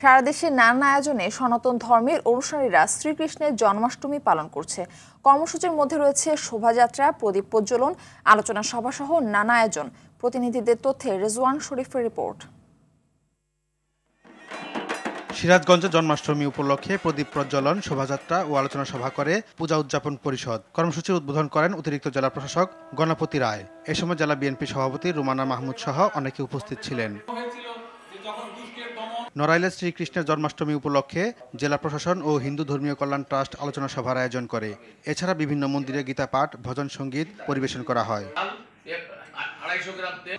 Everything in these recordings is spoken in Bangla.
সারা দেশে নানা আয়োজনে সনাতন ধর্মের অনুসারীরা শ্রীকৃষ্ণের জন্মাষ্টমী পালন করছে। কর্মসূচির মধ্যে রয়েছে শোভাযাত্রা, প্রদীপ প্রজ্বলন, আলোচনা সভা সহ নানা আয়োজন। প্রতিনিধিদের তথ্যে রেজওয়ান শরীফের রিপোর্ট। সিরাজগঞ্জে জন্মাষ্টমী উপলক্ষে প্রদীপ প্রজ্বলন, শোভাযাত্রা ও আলোচনা সভা করে পূজা উদযাপন পরিষদ। কর্মসূচির উদ্বোধন করেন অতিরিক্ত জেলা প্রশাসক গণপতি রায়। এ সময় জেলা বিএনপি সভাপতি রুমানা মাহমুদ সহ অনেকে উপস্থিত ছিলেন। নড়াইলের শ্রীকৃষ্ণের জন্মাষ্টমী উপলক্ষে জেলা প্রশাসন ও হিন্দু ধর্মীয় কল্যাণ ট্রাস্ট আলোচনা সভার আয়োজন করে। এছাড়া বিভিন্ন মন্দিরে গীতা পাঠ, ভজন সঙ্গীত পরিবেশন করা হয়।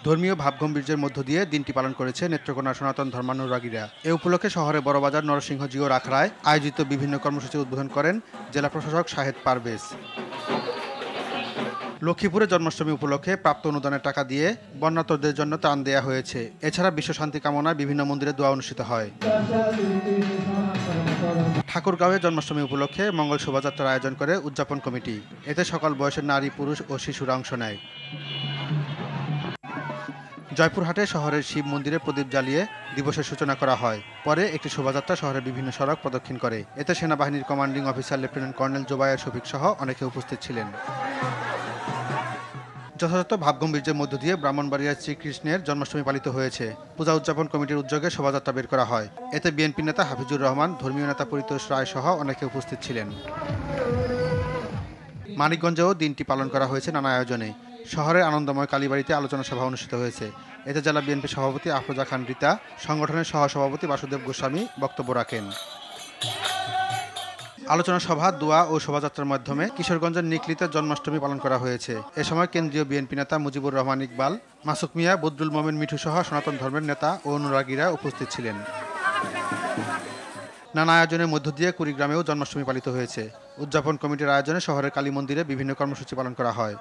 ধর্মীয় ভাবগম্ভীর্যের মধ্য দিয়ে দিনটি পালন করেছে নেত্রকোনা সনাতন ধর্মানুরাগীরা। এ উপলক্ষে শহরে বড়বাজার নরসিংহজিও আখড়ায় আয়োজিত বিভিন্ন কর্মসূচির উদ্বোধন করেন জেলা প্রশাসক শাহেদ পারভেজ। লক্ষ্মীপুরে জন্মাষ্টমী উপলক্ষে প্রাপ্ত অনুদানের টাকা দিয়ে বন্যার্তদের জন্য ত্রাণ দেয়া হয়েছে। এছাড়া বিশ্ব শান্তি কামনায় বিভিন্ন মন্দিরে দোয়া অনুষ্ঠিত হয়। ঠাকুরগাঁওয়ে জন্মাষ্টমী উপলক্ষে মঙ্গল শোভাযাত্রার আয়োজন করে উদযাপন কমিটি। এতে সকল বয়সের নারী, পুরুষ ও শিশুরা অংশ নেয়। জয়পুরহাটে শহরের শিব মন্দিরে প্রদীপ জ্বালিয়ে দিবসের সূচনা করা হয়। পরে একটি শোভাযাত্রা শহরের বিভিন্ন সড়ক প্রদক্ষিণ করে। এতে সেনাবাহিনীর commanding officer lieutenant colonel Zobayer Shafiq সহ অনেকে উপস্থিত ছিলেন। যথাযথ ভাবগম্ভীর্যের মধ্য দিয়ে ব্রাহ্মণবাড়িয়ার শ্রীকৃষ্ণের জন্মাষ্টমী পালিত হয়েছে। পূজা উদযাপন কমিটির উদ্যোগে শোভাযাত্রা বের করা হয়। এতে বিএনপি নেতা হাফিজুর রহমান, ধর্মীয় নেতা পরিতোষ রায় সহ অনেকে উপস্থিত ছিলেন। মানিকগঞ্জেও দিনটি পালন করা হয়েছে নানা আয়োজনে। শহরের আনন্দময় কালীবাড়িতে আলোচনা সভা অনুষ্ঠিত হয়েছে। এতে জেলা বিএনপি সভাপতি আফরোজা খান রীতা, সংগঠনের সহসভাপতি বাসুদেব গোস্বামী বক্তব্য রাখেন। আলোচনা সভা, দোয়া ও শোভাযাত্রার মাধ্যমে কিশোরগঞ্জের নিকলিতে জন্মাষ্টমী পালন করা হয়েছে। এ সময় কেন্দ্রীয় বিএনপি নেতা মুজিবুর রহমান ইকবাল, মাসুক মিয়া, বদরুল মোমেন মিঠু সহ সনাতন ধর্মের নেতা ও অনুরাগীরা উপস্থিত ছিলেন। নানা আয়োজনের মধ্য দিয়ে কুড়িগ্রামেও জন্মাষ্টমী পালিত হয়েছে। উদযাপন কমিটির আয়োজনে শহরের কালী মন্দিরে বিভিন্ন কর্মসূচি পালন করা হয়।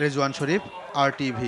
রেজওয়ান শরীফ, RTV।